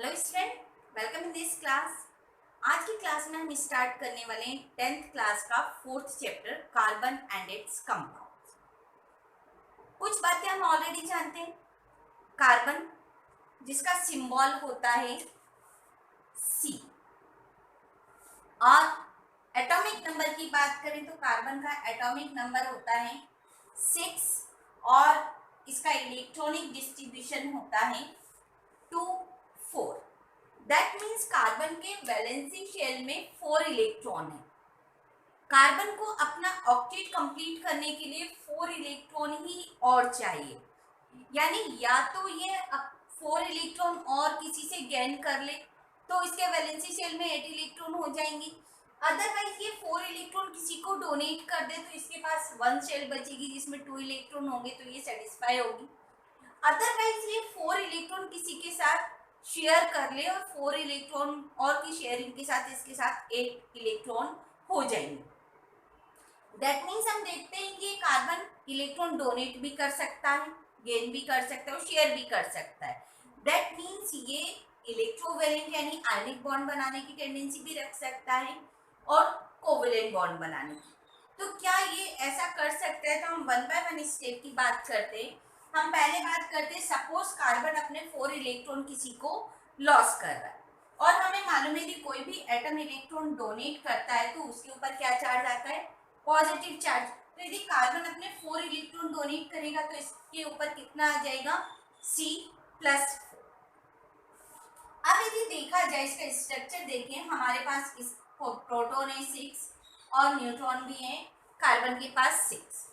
Hello student, welcome in this class. आज की class में हम स्टार्ट करने वाले हैं 10th क्लास का 4th chapter carbon and it's compounds. कुछ बातें हम ऑलरेडी जानते हैं। कार्बन जिसका सिंबल होता है C, और एटॉमिक नंबर की बात करें तो कार्बन का एटॉमिक नंबर होता है 6 और इसका इलेक्ट्रॉनिक डिस्ट्रीब्यूशन होता है 2 4। दैट मीन्स कार्बन के वैलेंसी शेल में 4 इलेक्ट्रॉन है। कार्बन को अपना ऑक्टेट कंप्लीट करने के लिए 4 इलेक्ट्रॉन ही और चाहिए, यानी या तो ये 4 इलेक्ट्रॉन और किसी से गेन कर ले तो इसके वैलेंसी शेल में 8 इलेक्ट्रॉन हो जाएंगे। अदरवाइज ये 4 इलेक्ट्रॉन किसी को डोनेट कर दे तो इसके पास 1 शेल बचेगी जिसमें 2 इलेक्ट्रॉन होंगे, तो ये सेटिस्फाई होगी। अदरवाइज ये 4 इलेक्ट्रॉन किसी के साथ शेयर कर ले और 4 इलेक्ट्रॉन और की शेयरिंग के साथ इसके साथ 8 इलेक्ट्रॉन हो जाएंगे। दैट मीन्स हम देखते हैं कि कार्बन इलेक्ट्रॉन डोनेट भी कर सकता है, गेन भी कर सकता है और शेयर भी कर सकता है। दैट मीन्स ये इलेक्ट्रोवेलेंट यानी आयनिक बॉन्ड बनाने की टेंडेंसी भी रख सकता है और कोवेलेंट बॉन्ड बनाने की। तो क्या ये ऐसा कर सकता है? तो हम वन बाय वन स्टेप की बात करते हैं। हम पहले बात करते हैं, सपोज कार्बन अपने 4 इलेक्ट्रॉन किसी को लॉस कर रहा है और हमें मालूम है कि कोई भी एटम इलेक्ट्रॉन डोनेट करता है तो उसके ऊपर क्या चार्ज आता है? Positive charge. तो यदि कार्बन अपने 4 इलेक्ट्रॉन डोनेट करेगा तो इसके ऊपर कितना आ जाएगा? C+4। अब यदि देखा जाए इसका स्ट्रक्चर देखें, हमारे पास इस प्रोटॉन है 6 और न्यूट्रॉन भी है कार्बन के पास 6।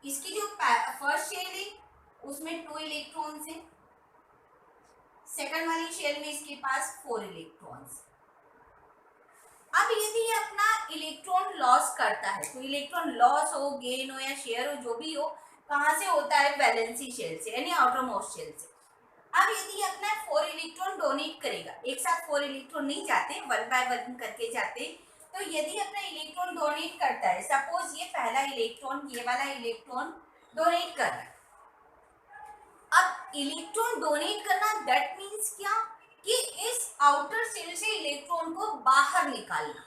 इसकी जो फर्स्ट शेल है उसमें 2 इलेक्ट्रॉन्स हैं, सेकंड वाली शेल में इसके पास 4 इलेक्ट्रॉन्स। अब यदि ये अपना इलेक्ट्रॉन लॉस करता है तो इलेक्ट्रॉन लॉस हो, गेन हो या शेयर हो, जो भी हो, कहाँ से होता है? वैलेंसी शेल से यानी आउटरमोस्ट शेल से। अब यदि ये अपना 4 इलेक्ट्रॉन डोनेट करेगा, एक साथ 4 इलेक्ट्रॉन नहीं जाते, वन बाय वन करके जाते, तो यदि अपना इलेक्ट्रॉन डोनेट करता है, सपोज ये पहला इलेक्ट्रॉन, ये वाला इलेक्ट्रॉन डोनेट कर रहा है। अब इलेक्ट्रॉन डोनेट करना दैट मीन्स क्या? कि इस आउटर शेल से इलेक्ट्रॉन को बाहर निकालना।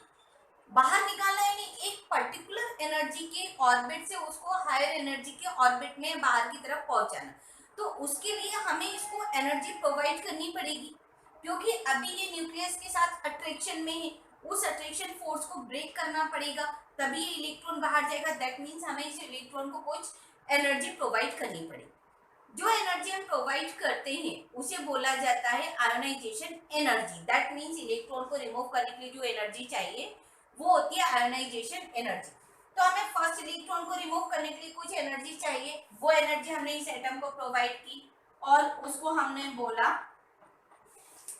बाहर निकालना यानी एक पर्टिकुलर एनर्जी के ऑर्बिट से उसको हायर एनर्जी के ऑर्बिट में बाहर की तरफ पहुंचाना। तो उसके लिए हमें इसको एनर्जी प्रोवाइड करनी पड़ेगी, क्योंकि अभी ये न्यूक्लियस के साथ अट्रैक्शन में है। उस अट्रैक्शन फोर्स को ब्रेक करना पड़ेगा, तभी ये इलेक्ट्रॉन बाहर जाएगा। दैट मीन्स हमें इस इलेक्ट्रॉन को कुछ एनर्जी प्रोवाइड करनी पड़ेगी। जो एनर्जी हम प्रोवाइड करते हैं उसे बोला जाता है ionization energy. That means electron को रिमूव करने के लिए जो एनर्जी चाहिए वो होती है आयोनाइजेशन एनर्जी। तो हमें फर्स्ट इलेक्ट्रॉन को रिमूव करने के लिए कुछ एनर्जी चाहिए, वो एनर्जी हमने इस एटम को प्रोवाइड की और उसको हमने बोला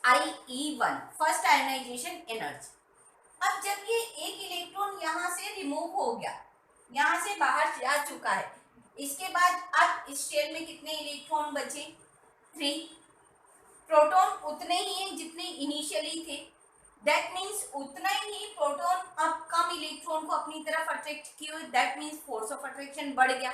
IE1, फर्स्ट आयोनाइजेशन एनर्जी। अब जब ये एक इलेक्ट्रॉन यहाँ से रिमूव हो गया, यहाँ से बाहर जा चुका है, इसके बाद अब इस शेल में कितने इलेक्ट्रॉन बचे? 3। प्रोटॉन उतने ही हैं जितने इनिशियली थे। दैट मीन्स उतना ही प्रोटॉन अब कम इलेक्ट्रॉन को अपनी तरफ अट्रैक्ट किए हुए। That means force of attraction बढ़ गया।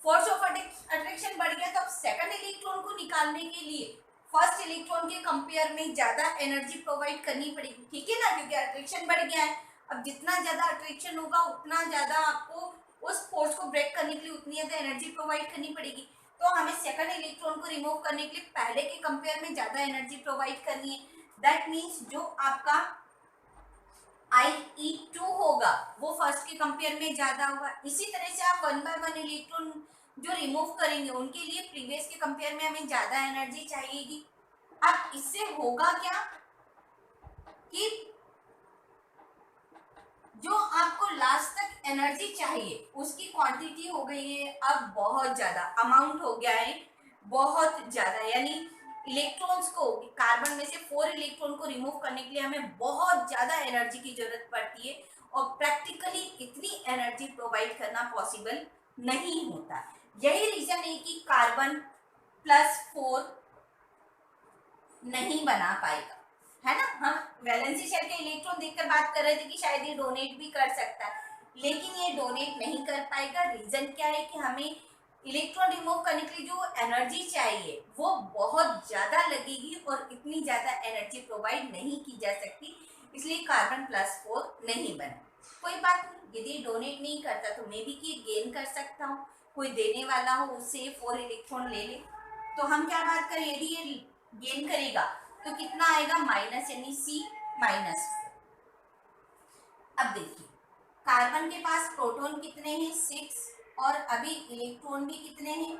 फोर्स ऑफ अट्रैक्शन बढ़ गया तो अब सेकंड इलेक्ट्रॉन को निकालने के लिए फर्स्ट इलेक्ट्रॉन के कंपेयर में ज्यादा एनर्जी प्रोवाइड करनी पड़ेगी, ठीक है ना, क्योंकि अट्रैक्शन बढ़ गया है। अब जितना ज्यादा अट्रैक्शन होगा उतना ज्यादा आपको उस फोर्स को ब्रेक करने के लिए उतनी ज्यादा एनर्जी प्रोवाइड करनी पड़ेगी। तो हमें सेकंड इलेक्ट्रॉन को रिमूव करने के लिए पहले के कंपेयर में ज्यादा एनर्जी प्रोवाइड करनी है। दैट मीन्स जो आपका IE2 होगा वो फर्स्ट के कंपेयर में ज्यादा होगा। इसी तरह से आप वन बाय वन इलेक्ट्रॉन जो रिमूव करेंगे उनके लिए प्रीवियस के कंपेयर में हमें ज्यादा एनर्जी चाहिएगी। अब इससे होगा क्या कि जो आपको लास्ट तक एनर्जी चाहिए उसकी क्वांटिटी हो गई है अब बहुत ज्यादा, अमाउंट हो गया है बहुत ज्यादा, यानी इलेक्ट्रॉन्स को, कार्बन में से 4 इलेक्ट्रॉन को रिमूव करने के लिए हमें बहुत ज्यादा एनर्जी की जरूरत पड़ती है और प्रैक्टिकली इतनी एनर्जी प्रोवाइड करना पॉसिबल नहीं होता। यही रीजन है कि कार्बन +4 नहीं बना पाएगा, है ना। हम वैलेंसी शेल के इलेक्ट्रॉन देखकर बात कर रहे थे कि शायद ये डोनेट भी कर सकता है, लेकिन ये डोनेट नहीं कर पाएगा। रीजन क्या है कि हमें इलेक्ट्रॉन रिमूव करने के लिए जो एनर्जी चाहिए वो बहुत ज़्यादा लगेगी और इतनी ज़्यादा एनर्जी प्रोवाइड नहीं की जा सकती, इसलिए कार्बन +4 नहीं बना। कोई बात नहीं, यदि डोनेट नहीं करता तो मैं भी कि गेन कर सकता हूँ, कोई देने वाला हो उससे 4 इलेक्ट्रॉन ले ले। तो हम क्या बात करें, यदि ये गेन करेगा तो कितना आएगा, माइनस, यानी C-। अब देखिए कार्बन के पास प्रोटॉन कितने हैं, 6, और अभी इलेक्ट्रॉन भी कितने हैं,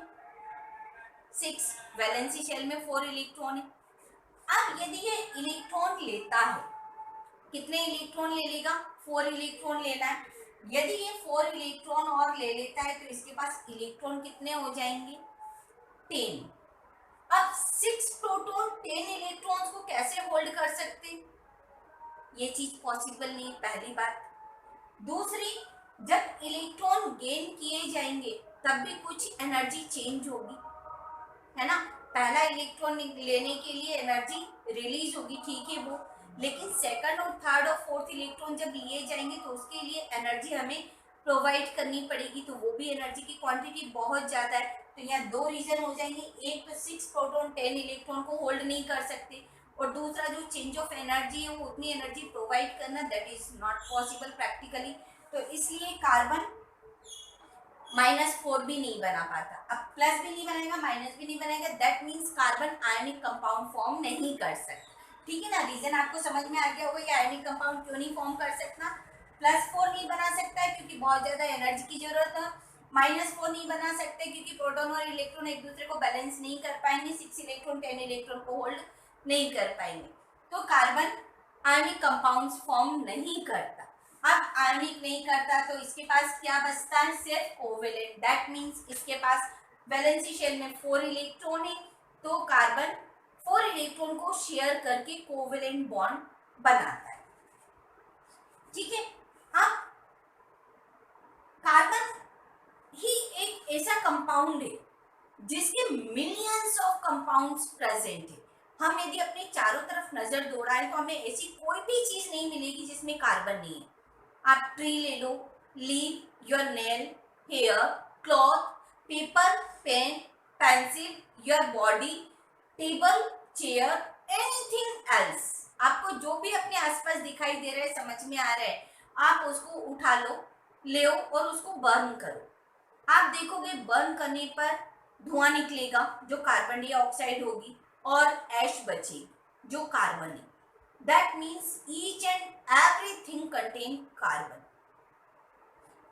6। वैलेंसी शेल में 4 इलेक्ट्रॉन है। अब यदि ये इलेक्ट्रॉन लेता है, कितने इलेक्ट्रॉन ले लेगा, 4 इलेक्ट्रॉन लेना है। यदि ये 4 इलेक्ट्रॉन और ले लेता है तो इसके पास इलेक्ट्रॉन कितने हो जाएंगे, 10। अब 6 प्रोटॉन 10 इलेक्ट्रॉन्स को कैसे होल्ड कर सकते, ये चीज पॉसिबल नहीं, पहली बात। दूसरी, जब इलेक्ट्रॉन गेन किए जाएंगे तब भी कुछ एनर्जी चेंज होगी, है ना। पहला इलेक्ट्रॉन लेने के लिए एनर्जी रिलीज होगी, ठीक है वो, लेकिन सेकंड और थर्ड और फोर्थ इलेक्ट्रॉन जब लिए जाएंगे तो उसके लिए एनर्जी हमें प्रोवाइड करनी पड़ेगी, तो वो भी एनर्जी की क्वांटिटी बहुत ज़्यादा है। तो यहाँ दो रीजन हो जाएंगे, एक तो 6 प्रोटॉन 10 इलेक्ट्रॉन को होल्ड नहीं कर सकते, और दूसरा जो चेंज ऑफ एनर्जी है वो उतनी एनर्जी प्रोवाइड करना that is not possible practically. तो इसलिए कार्बन -4 भी नहीं बना पाता। अब प्लस भी नहीं बनाएगा, माइनस भी नहीं बनाएगा, that means carbon ionic compound form नहीं कर सकता, ठीक है ना। रीजन आपको समझ में आ गया होगा कि आयनिक कंपाउंड क्यों नहीं फॉर्म कर सकता। +4 नहीं बना सकता है क्योंकि बहुत ज्यादा एनर्जी की जरूरत है। -4 नहीं बना सकते क्योंकि प्रोटॉन और इलेक्ट्रॉन एक दूसरे को बैलेंस नहीं कर पाएंगे, 6 इलेक्ट्रॉन 10 इलेक्ट्रॉन को होल्ड नहीं कर पाएंगे। तो कार्बन आयनिक कंपाउंड्स फॉर्म नहीं करता। अब आयनिक नहीं करता तो इसके पास क्या बचता है, सिर्फ कोवेलेंट। दैट मीन्स इसके पास वैलेंसी शेल में 4 इलेक्ट्रॉन है, तो कार्बन 4 इलेक्ट्रॉन को शेयर करके कोवेलेंट बॉन्ड बनाता है, ठीक है। अब कार्बन ही एक ऐसा कंपाउंड है जिसके मिलियंस ऑफ कंपाउंड्स प्रेजेंट है। हम यदि अपने चारों तरफ नजर दौड़ाएं तो हमें ऐसी कोई भी चीज नहीं मिलेगी जिसमें कार्बन नहीं है। आप ट्री ले लो, leave, your nail, hair, cloth, paper, pen, pencil, your body, table, chair, anything else. आपको जो भी अपने आसपास दिखाई दे रहा है, समझ में आ रहा है, आप उसको उठा लो, ले और उसको बर्न करो। आप देखोगे बर्न करने पर धुआं निकलेगा जो कार्बन डाइऑक्साइड होगी, और ऐश बचेगी जो कार्बन है। That means each and everything contain carbon,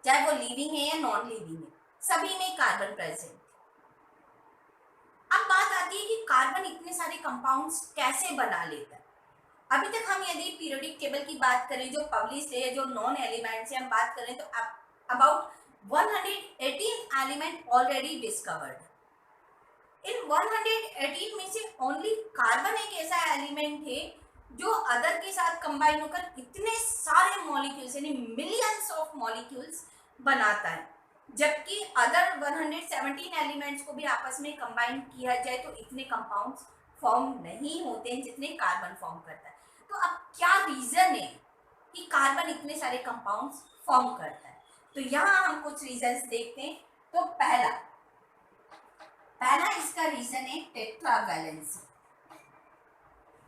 चाहे वो लिविंग है या नॉन लिविंग है, सभी में कार्बन प्रेजेंट। अब बात आती है कि कार्बन इतने सारे कंपाउंड्स कैसे बना लेता है। अभी तक हम यदि पीरियोडिक टेबल की बात करें जो पब्लिश है, जो नॉन एलिमेंट से हम बात करें, तो अबाउट 118 एलिमेंट ऑलरेडी डिस्कवर्ड। इन 118 में से ओनली कार्बन एक ऐसा एलिमेंट है जो अदर के साथ कंबाइन होकर इतने सारे मॉलिक्यूल्स यानी मिलियंस ऑफ मॉलिक्यूल्स बनाता है, जबकि अदर 117 एलिमेंट्स को भी आपस में कंबाइन किया जाए तो इतने कंपाउंड्स फॉर्म नहीं होते हैं जितने कार्बन फॉर्म करता है। तो अब क्या रीजन है कि कार्बन इतने सारे कंपाउंड्स फॉर्म करता है, तो यहाँ हम कुछ रीजंस देखते हैं। तो पहला इसका रीजन है टेट्रा वैलेंसी।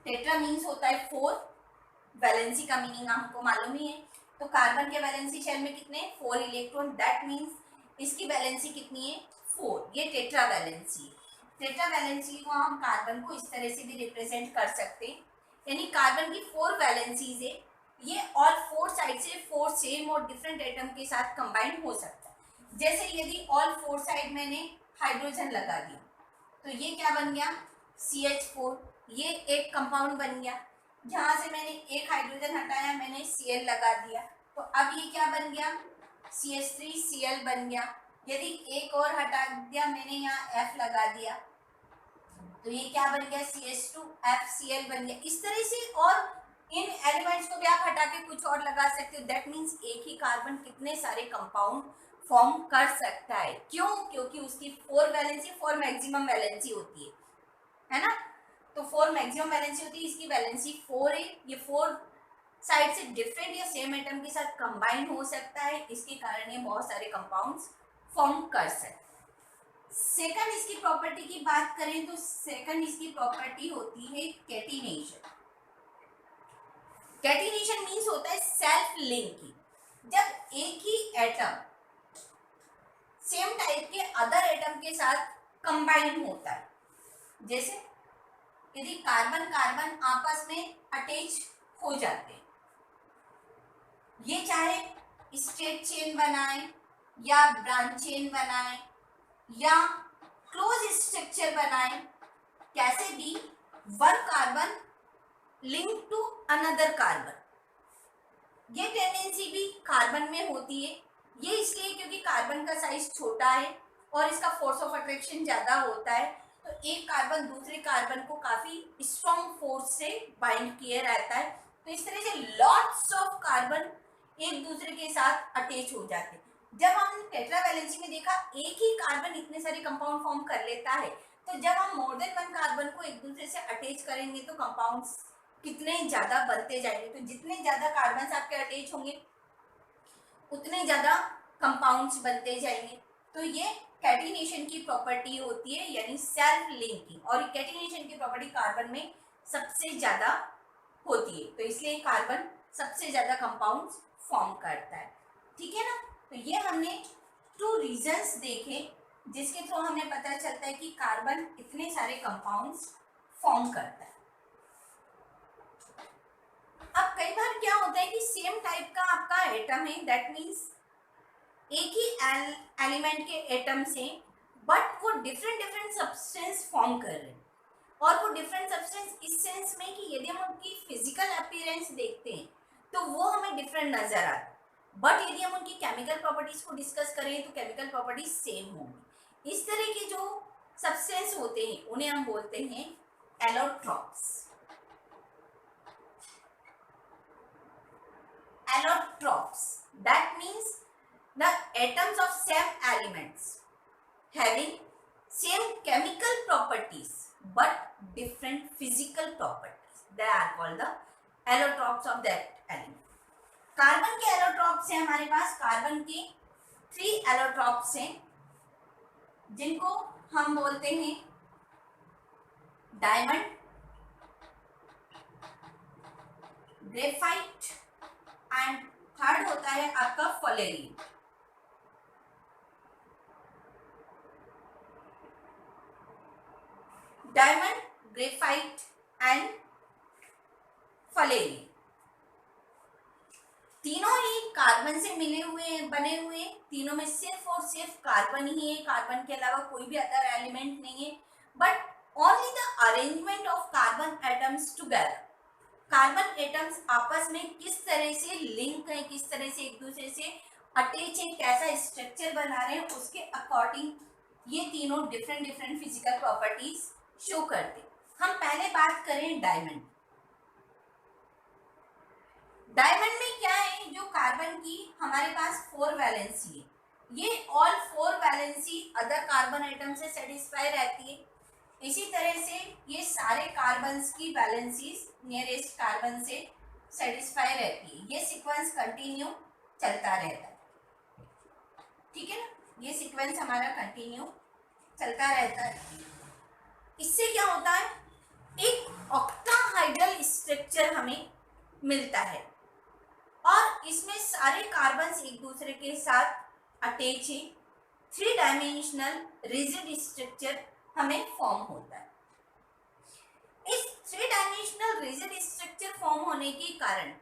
टेट्रा मीन्स होता है 4, वैलेंसी का मीनिंग हमको मालूम ही है। तो कार्बन के वैलेंसी शेल में कितने, 4 इलेक्ट्रॉन, दैट मीन्स इसकी वैलेंसी कितनी है, 4। ये टेट्रा वैलेंसी। टेट्रा वैलेंसी को हम कार्बन को इस तरह से भी रिप्रेजेंट कर सकते हैं, यानी कार्बन की 4 वैलेंसीज है, ये ऑल 4 साइड से 4 सेम और डिफरेंट एटम के साथ कंबाइन हो सकता है। जैसे यदि ऑल 4 साइड मैंने हाइड्रोजन लगा दिया तो ये क्या बन गया, CH4, ये एक कंपाउंड बन गया। यहाँ से मैंने एक हाइड्रोजन हटाया, मैंने Cl लगा दिया, तो अब ये क्या बन गया, CH3Cl बन गया। यदि एक और हटा दिया, मैंने यहाँ F लगा दिया, तो ये क्या बन गया, CH2FCl बन गया। इस तरह से और इन एलिमेंट्स को भी आप हटा के कुछ और लगा सकते हो। दैट मीन्स एक ही कार्बन कितने सारे कंपाउंड फॉर्म कर सकता है। क्यों, क्योंकि उसकी 4 वैलेंसी, 4 मैक्सिमम वैलेंसी होती है ना। तो 4 मैक्सिमम वैलेंसी होती है, इसकी वैलेंसी 4 है। ये 4 साइड से डिफरेंट या सेम एटम के साथ कंबाइन हो सकता है, इसके कारण ये बहुत सारे कंपाउंड्स फॉर्म कर सकते हैं। सेकंड इसकी प्रॉपर्टी की बात करें तो सेकंड इसकी प्रॉपर्टी होती है कैटिनेशन। कैटिनेशन मीन्स होता है सेल्फ लिंकिंग। जब एक ही एटम सेम टाइप के अदर एटम के साथ कंबाइन होता है, जैसे यदि कार्बन कार्बन आपस में अटैच हो जाते हैं, ये चाहे स्ट्रेट चेन बनाए या ब्रांच चेन बनाए या क्लोज स्ट्रक्चर बनाए, कैसे भी one carbon link to another carbon, ये टेंडेंसी भी कार्बन में होती है। ये इसलिए क्योंकि कार्बन का साइज छोटा है और इसका फोर्स ऑफ अट्रैक्शन ज्यादा होता है, तो एक कार्बन दूसरे कार्बन को काफी स्ट्रॉन्ग फोर्स से बाइंड किए रहता है। तो इस तरह से लॉट्स ऑफ कार्बन एक दूसरे के साथ अटैच हो जाते हैं। जब हम टेट्रावैलेंसी में देखा एक ही कार्बन इतने सारे कंपाउंड फॉर्म कर लेता है, तो जब हम मोर देन वन कार्बन को एक दूसरे से अटैच करेंगे तो कंपाउंड्स कितने ज्यादा बनते जाएंगे। तो जितने ज्यादा कार्बन आपके अटैच होंगे उतने ज्यादा कंपाउंड्स बनते जाएंगे। तो ये कैटिनेशन की प्रॉपर्टी होती है, यानी सेल्फ लिंकिंग। और कैटिनेशन की प्रॉपर्टी कार्बन में सबसे ज्यादा होती है, तो इसलिए कार्बन सबसे ज्यादा कंपाउंड्स फॉर्म करता है। ठीक है ना। तो ये हमने 2 रीजंस देखे जिसके थ्रू हमें पता चलता है कि कार्बन इतने सारे कंपाउंड्स फॉर्म करता है। अब कई बार क्या होता है कि सेम टाइप का आपका एटम है, दैट मीन्स एक ही एलिमेंट के एटम से, बट वो डिफरेंट सब्सटेंस फॉर्म कर रहे हैं। और वो डिफरेंट सब्सटेंस इस सेंस में कि यदि हम उनकी फिजिकल अपीयरेंस देखते हैं तो वो हमें डिफरेंट नजर आता है, बट यदि हम उनकी केमिकल प्रॉपर्टीज को डिस्कस करें तो केमिकल प्रॉपर्टीज सेम होंगी। इस तरह के जो सब्सटेंस होते हैं उन्हें हम बोलते हैं allotropes. Allotropes, that means the atoms of same elements having same chemical properties but different physical properties, they are called the allotropes of that element. Carbon के allotropes हैं हमारे पास, कार्बन के 3 allotropes हैं जिनको हम बोलते हैं डायमंड, ग्रेफाइट एंड थर्ड होता है आपका फलेरियम। डायमंड, ग्रेफाइट एंड फलेरियम तीनों ही कार्बन से मिले हुए बने हुए, तीनों में सिर्फ और सिर्फ कार्बन ही है, कार्बन के अलावा कोई भी अदर एलिमेंट नहीं है। But only the arrangement of carbon atoms together, carbon atoms आपस में किस तरह से लिंक है, किस तरह से एक दूसरे से अटैच है, कैसा स्ट्रक्चर बना रहे हैं, उसके अकॉर्डिंग ये तीनों डिफरेंट फिजिकल प्रॉपर्टीज शो करते। हम पहले बात करें डायमंड। डायमंड में क्या है, जो कार्बन की हमारे पास 4 वैलेंसी है, ये all 4 valency other carbon atom से सेटिस्फाई रहती है। इसी तरह से ये सारे कार्बन्स की वैलेंसीज नियरेस्ट कार्बन से सेटिस्फाई रहती है। ये सीक्वेंस कंटिन्यू चलता रहता है। ठीक है ना, ये सीक्वेंस हमारा कंटिन्यू चलता रहता है। इससे क्या होता है, एक ऑक्टाहाइड्रल स्ट्रक्चर हमें मिलता है और इसमें सारे कार्बन्स एक दूसरे के साथ अटैच है। 3 डायमेंशनल रिजिड स्ट्रक्चर हमें फॉर्म होता है। इस 3 डायमेंशनल रिजिड स्ट्रक्चर फॉर्म होने के कारण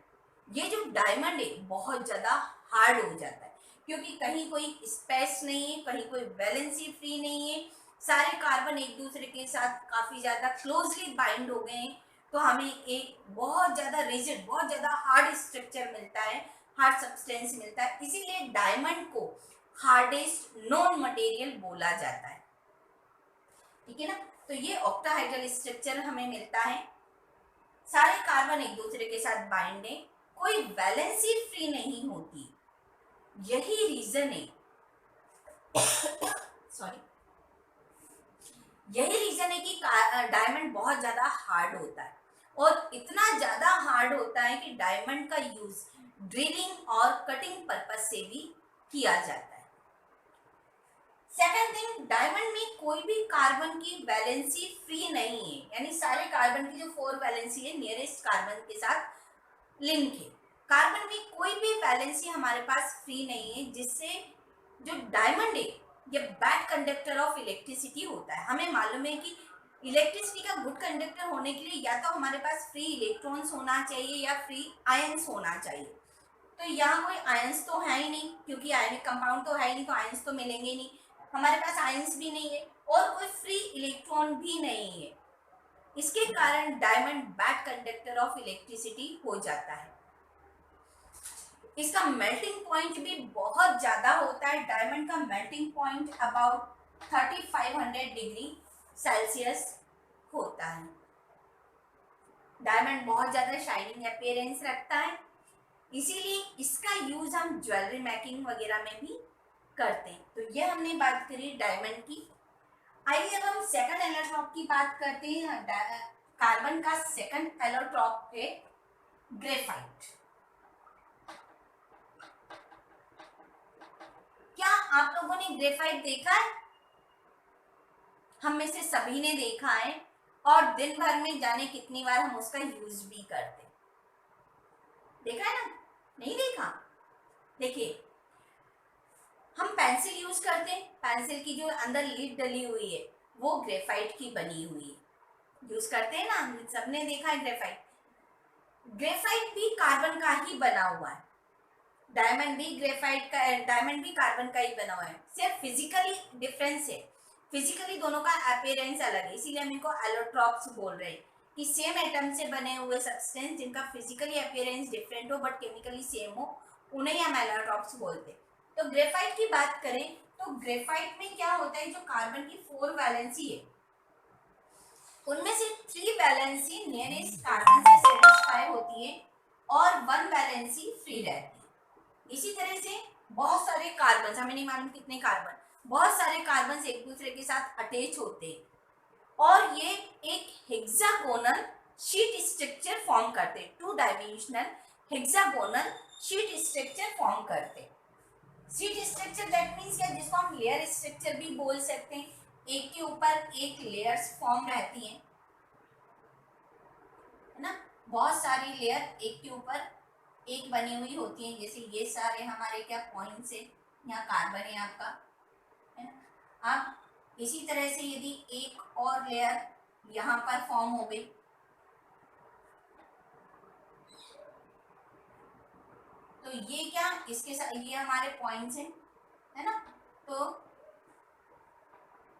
ये जो डायमंड है बहुत ज्यादा हार्ड हो जाता है, क्योंकि कहीं कोई स्पेस नहीं है, कहीं कोई वैलेंसी फ्री नहीं है, सारे कार्बन एक दूसरे के साथ काफी ज्यादा क्लोजली बाइंड हो गए हैं। तो हमें एक बहुत ज्यादा रिजिड, बहुत ज्यादा हार्ड स्ट्रक्चर मिलता है, हार्ड सब्सटेंस मिलता है। इसीलिए डायमंड को हार्डेस्ट नोन मटेरियल बोला जाता है। ठीक है ना, तो ये ऑक्टाहाइड्रल स्ट्रक्चर हमें मिलता है, सारे कार्बन एक दूसरे के साथ बाइंड है, कोई वैलेंसी फ्री नहीं होती। यही रीजन है सॉरी यही रीजन है कि डायमंड बहुत ज्यादा हार्ड होता है, और इतना ज्यादा हार्ड होता है कि डायमंड का यूज ड्रिलिंग और कटिंग पर्पस से भी किया जाता है। सेकंड थिंग, डायमंड में कार्बन की वैलेंसी फ्री नहीं है, यानी सारे कार्बन की जो 4 वैलेंसी है नियरेस्ट कार्बन के साथ लिंक है। कार्बन में कोई भी वैलेंसी हमारे पास फ्री नहीं है, जिससे जो डायमंड है ये बैड कंडक्टर ऑफ इलेक्ट्रिसिटी होता है। हमें मालूम है कि इलेक्ट्रिसिटी का गुड कंडक्टर होने के लिए या तो हमारे पास फ्री इलेक्ट्रॉन्स होना चाहिए या फ्री आयंस होना चाहिए। तो यहाँ कोई आयंस तो है ही नहीं, क्योंकि आयनिक कंपाउंड तो है ही नहीं, तो आयंस तो मिलेंगे ही नहीं। हमारे पास आयंस भी नहीं है और कोई फ्री इलेक्ट्रॉन भी नहीं है। इसके कारण diamond bad conductor of electricity हो जाता है। इसका मेल्टिंग पॉइंट भी बहुत ज्यादा होता है। डायमंड का melting point about 3500 degree Celsius होता है। डायमंड बहुत ज्यादा शाइनिंग अपीयरेंस रखता है, इसीलिए इसका यूज हम ज्वेलरी मेकिंग वगैरह में भी करते हैं। तो ये हमने बात करी डायमंड की। आइए अब हम सेकंड एलोट्रॉप की बात करते हैं। कार्बन का सेकंड एलोट्रॉप है ग्रेफाइट। क्या आप लोगों ने ग्रेफाइट देखा है? हम में से सभी ने देखा है, और दिन भर में जाने कितनी बार हम उसका यूज भी करते। देखा है ना? नहीं देखा? देखिए, हम पेंसिल यूज करते हैं। पेंसिल की जो अंदर लीड डली हुई है वो ग्रेफाइट की बनी हुई है, यूज करते हैं ना, सबने देखा है ग्रेफाइट। ग्रेफाइट भी कार्बन का ही बना हुआ है। डायमंड भी कार्बन का ही बना हुआ है, सिर्फ फिजिकली डिफरेंस है। फिजिकली दोनों का अपीयरेंस अलग है, इसीलिए हम इनको एलोट्रॉप्स बोल रहे हैं कि सेम एटम से बने हुए सब्सटेंस जिनका फिजिकली अपीयरेंस डिफरेंट हो बट केमिकली सेम हो, उन्हें हम एलोट्रॉप्स बोलते हैं। तो ग्रेफाइट की बात करें तो ग्रेफाइट में क्या होता है, जो कार्बन की 4 वैलेंसी है उनमें से 3 वैलेंसी नियरेस्ट कार्बन से सेटिस्फाई होती है और 1 वैलेंसी फ्री रहती है। इसी तरह से बहुत सारे कार्बन, हमें नहीं मालूम कितने कार्बन, बहुत सारे कार्बन एक दूसरे के साथ अटैच होते हैं और ये एक हेक्सागोनल शीट स्ट्रक्चर फॉर्म करते, 2 dimensional hexagonal sheet structure form करते। शीट स्ट्रक्चर दैट मीन्स क्या, जिसको हम लेयर स्ट्रक्चर भी बोल सकते हैं। एक के ऊपर एक लेयर्स फॉर्म रहती हैं, है ना, बहुत सारी लेयर एक के ऊपर एक बनी हुई होती हैं। जैसे ये सारे हमारे क्या पॉइंट्स है, यहाँ कार्बन है आपका, है ना। अब इसी तरह से यदि एक और लेयर यहाँ पर फॉर्म हो गई तो ये क्या, इसके साथ ये हमारे पॉइंट्स हैं, है ना। तो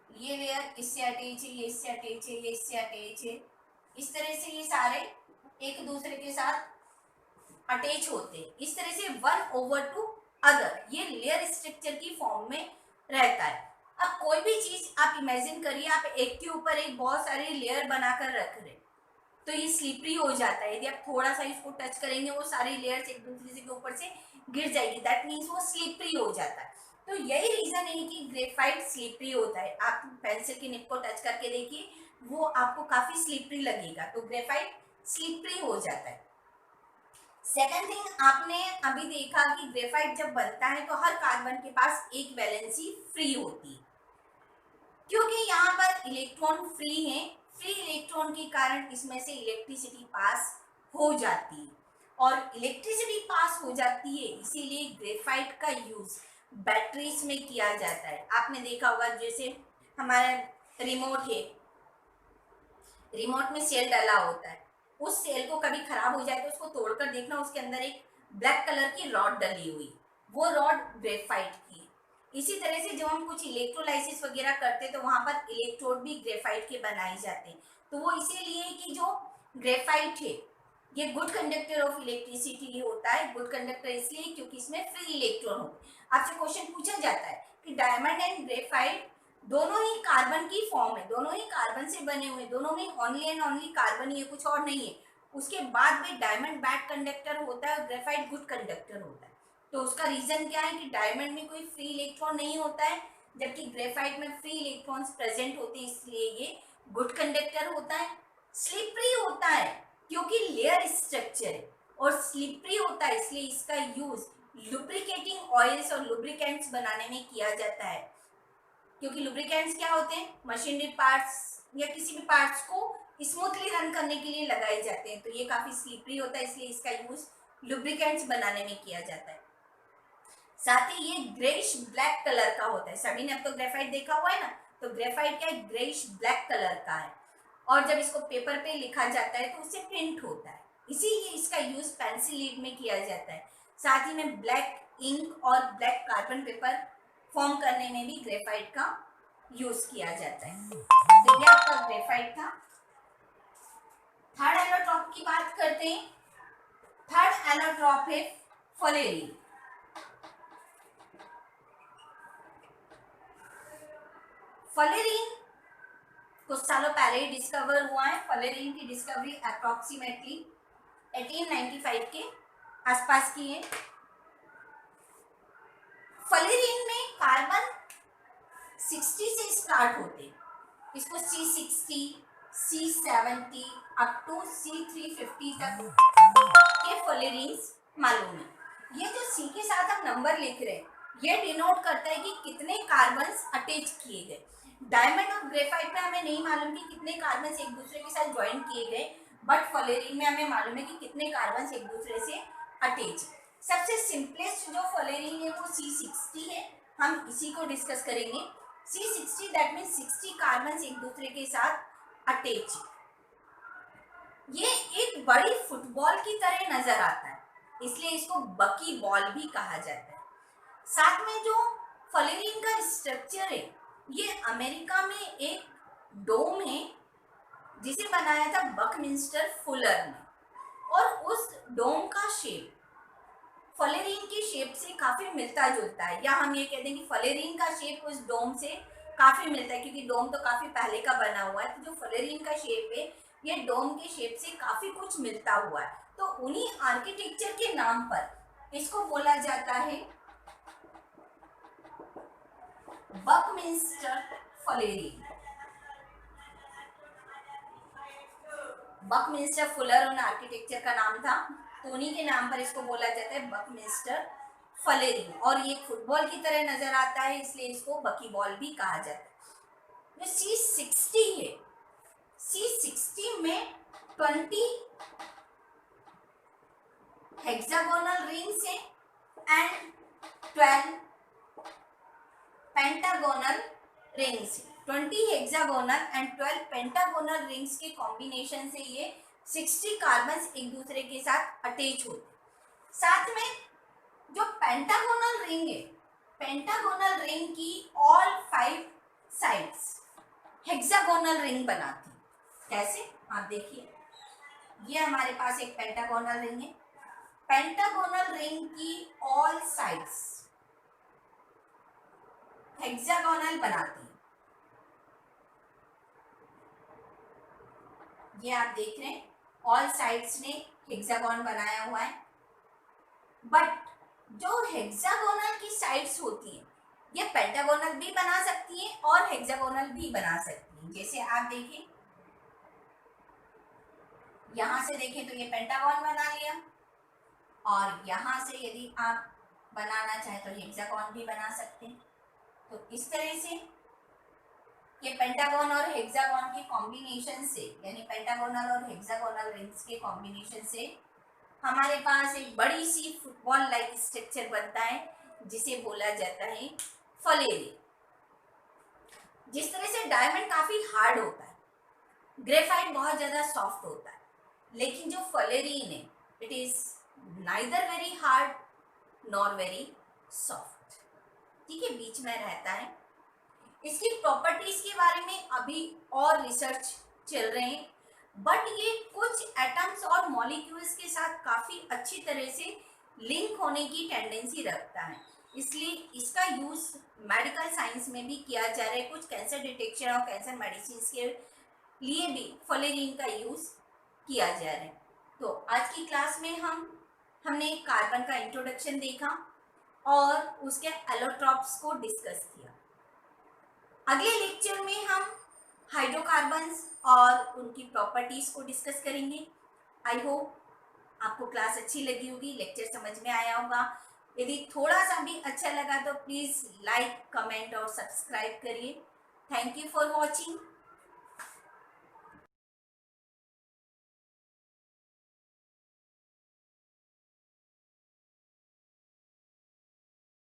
ये लेयर इससे अटैच है, ये इससे अटैच है, ये इससे अटैच है। इस तरह से ये सारे एक दूसरे के साथ अटैच होते हैं। इस तरह से 1/2 अदर ये लेयर स्ट्रक्चर की फॉर्म में रहता है। अब कोई भी चीज आप इमेजिन करिए, आप एक के ऊपर एक बहुत सारे लेयर बनाकर रख रहे तो ये स्लिपरी हो जाता है। यदि आप थोड़ा सा इसको टच करेंगे वो सारी लेयर्स एक दूसरे के ऊपर से गिर जाएगी, दैट मीन्स वो स्लिपरी हो जाता है। तो यही रीजन है कि ग्रेफाइट स्लिपरी होता है। आप पेंसिल की निप को टच करके देखिए, वो आपको काफी स्लिपरी लगेगा, तो ग्रेफाइट स्लिपरी हो जाता है। सेकेंड थिंग, आपने अभी देखा कि ग्रेफाइट जब बनता है तो हर कार्बन के पास एक वैलेंसी फ्री होती है, क्योंकि यहाँ पर इलेक्ट्रॉन फ्री है। फ्री इलेक्ट्रॉन के कारण इसमें से इलेक्ट्रिसिटी पास हो जाती है, और इलेक्ट्रिसिटी पास हो जाती है इसीलिए ग्रेफाइट का यूज बैटरीज में किया जाता है। आपने देखा होगा, जैसे हमारा रिमोट है, रिमोट में सेल डला होता है, उस सेल को कभी खराब हो जाए तो उसको तोड़कर देखना, उसके अंदर एक ब्लैक कलर की रॉड डली हुई, वो रॉड ग्रेफाइट की है। इसी तरह से जब हम कुछ इलेक्ट्रोलाइसिस वगैरह करते तो वहां पर इलेक्ट्रोड भी ग्रेफाइट के बनाए जाते हैं। तो वो इसीलिए कि जो ग्रेफाइट है ये गुड कंडक्टर ऑफ इलेक्ट्रिसिटी होता है। गुड कंडक्टर इसलिए क्योंकि इसमें फ्री इलेक्ट्रॉन होते हैं। आपसे क्वेश्चन पूछा जाता है कि डायमंड एंड ग्रेफाइट दोनों ही कार्बन की फॉर्म है, दोनों ही कार्बन से बने हुए, दोनों में ओनली एंड ओनली कार्बन ही है, कुछ और नहीं है। उसके बाद भी डायमंड बैड कंडक्टर होता है और ग्रेफाइट गुड कंडक्टर होता है। तो उसका रीजन क्या है कि डायमंड में कोई फ्री इलेक्ट्रॉन नहीं होता है, जबकि ग्रेफाइट में फ्री इलेक्ट्रॉन्स प्रेजेंट होते हैं, इसलिए ये गुड कंडक्टर होता है। स्लिपरी होता है क्योंकि लेयर स्ट्रक्चर है, और स्लिपरी होता है इसलिए इसका यूज लुब्रिकेटिंग ऑयल्स और लुब्रिकेंट्स बनाने में किया जाता है। क्योंकि लुब्रिकेंट्स क्या होते हैं, मशीनरी पार्ट्स या किसी भी पार्ट्स को स्मूथली रन करने के लिए लगाए जाते हैं, तो ये काफी स्लिपरी होता है, इसलिए इसका यूज लुब्रिकेंट्स बनाने में किया जाता है। साथ ही ये ग्रेइश ब्लैक कलर का होता है, सभी ने अब तो ग्रेफाइट देखा हुआ है ना, तो ग्रेफाइट क्या है, ग्रेइश ब्लैक कलर का है, और जब इसको पेपर पे लिखा जाता है तो उससे प्रिंट होता है, इसीलिए इसका यूज पेंसिल लीड में किया जाता है। साथ ही में ब्लैक इंक और ब्लैक कार्बन पेपर फॉर्म करने में भी ग्रेफाइट का यूज किया जाता है। तो ये आपका ग्रेफाइट था। थर्ड एलोट्रॉप की बात करते हैं। थर्ड एलोट्रॉप है फलेरीन। फलेरीन कुछ सालों पहले ही डिस्कवर हुआ है। फलेरीन की डिस्कवरी अप्रोक्सीमेटली 1895 के आसपास की है। फलेरीन में कार्बन 60 से स्टार्ट होते हैं, इसको C60, C70 up to C350 तक के फलेरीन्स मालूम है। ये जो C के साथ हम नंबर लिख रहे हैं, ये डिनोट करता है कि कितने कार्बन्स अटैच किए गए। डायमंड और ग्रेफाइट में हमें नहीं मालूम कि कितने कार्बन्स एक दूसरे के साथ ज्वाइन किए गए, बट फलेरीन में हमें मालूम है कि कितने कार्बन्स एक दूसरे से अटैच। सबसे सिंपलेस्ट जो फलेरीन है वो C60 है, हम इसी को डिस्कस करेंगे। C60 दैट मीन्स 60 कार्बन्स एक दूसरे के साथ अटैच। ये एक बड़ी फुटबॉल की तरह नजर आता है, इसलिए इसको बकी बॉल भी कहा जाता है। साथ में जो फलेरीन का स्ट्रक्चर है, ये अमेरिका में एक डोम है जिसे बनाया था बकमिंस्टर फुलर ने, और उस डोम का शेप फलेरीन की शेप से काफी मिलता जुलता है, या हम ये कह दें कि फलेरीन का शेप उस डोम से काफी मिलता है, क्योंकि डोम तो काफी पहले का बना हुआ है। तो जो फलेरीन का शेप है ये डोम के शेप से काफी कुछ मिलता हुआ है, तो उन्हीं आर्किटेक्चर के नाम पर इसको बोला जाता है बकमिंस्टर फलेरीन। बकमिंस्टर फुलर उन आर्किटेक्चर का नाम था, तो उन्हीं के नाम पर इसको बोला जाता है बकमिंस्टर फलेरीन। और ये फुटबॉल की तरह नजर आता है, इसलिए इसको बकी बॉल भी कहा जाता है। जो C60 है, C60 में 20 हेक्सागोनल रिंग्स है एंड 12 पेंटागोनल रिंग्स है। 20 हेक्सागोनल एंड 12 पेंटागोनल रिंग्स के कॉम्बिनेशन से ये 60 कार्बन्स एक दूसरे के साथ अटैच होते। साथ में जो पेंटागोनल रिंग है, पेंटागोनल रिंग की ऑल 5 साइड्स हेक्सागोनल रिंग बनाती। कैसे, आप देखिए, ये हमारे पास एक पेंटागोनल रिंग है, पेंटागोनल रिंग की ऑल साइड्स हेक्सागोनल बनाती। ये आप देख रहे हैं, ऑल साइड्स ने हेक्सागोन बनाया हुआ है, बट जो हेक्सागोनल की साइड्स होती हैं ये पेंटागोनल भी बना सकती हैं और हेक्सागोनल भी बना सकती हैं। जैसे आप देखें, यहां से देखें तो ये पेंटागोन बना लिया, और यहां से यदि आप बनाना चाहें तो हेक्सागोन भी बना सकते हैं। तो इस तरह से ये पेंटागन और हेक्सागोन के कॉम्बिनेशन से, यानी पेंटागोनल और हेक्सागोनल रिंग्स के कॉम्बिनेशन से हमारे पास एक बड़ी सी फुटबॉल लाइक स्ट्रक्चर बनता है, जिसे बोला जाता है फलेरीन। जिस तरह से डायमंड काफी हार्ड होता है, ग्रेफाइट बहुत ज्यादा सॉफ्ट होता है, लेकिन जो फलेरीन है it is neither very hard nor very soft, ठीक है, बीच में रहता है। इसकी प्रॉपर्टीज के बारे में अभी और रिसर्च चल रहे हैं, बट ये कुछ एटम्स और मॉलिक्यूल्स के साथ काफी अच्छी तरह से लिंक होने की टेंडेंसी रखता है, इसलिए इसका यूज मेडिकल साइंस में भी किया जा रहा है। कुछ कैंसर डिटेक्शन और कैंसर मेडिसिन के लिए भी फलेरीन का यूज किया जा रहा है। तो आज की क्लास में हमने कार्बन का इंट्रोडक्शन देखा और उसके एलोट्रॉप्स को डिस्कस किया। अगले लेक्चर में हम हाइड्रोकार्बन्स और उनकी प्रॉपर्टीज को डिस्कस करेंगे। आई होप आपको क्लास अच्छी लगी होगी, लेक्चर समझ में आया होगा। यदि थोड़ा सा भी अच्छा लगा तो प्लीज़ लाइक, कमेंट और सब्सक्राइब करिए। Thank you for watching.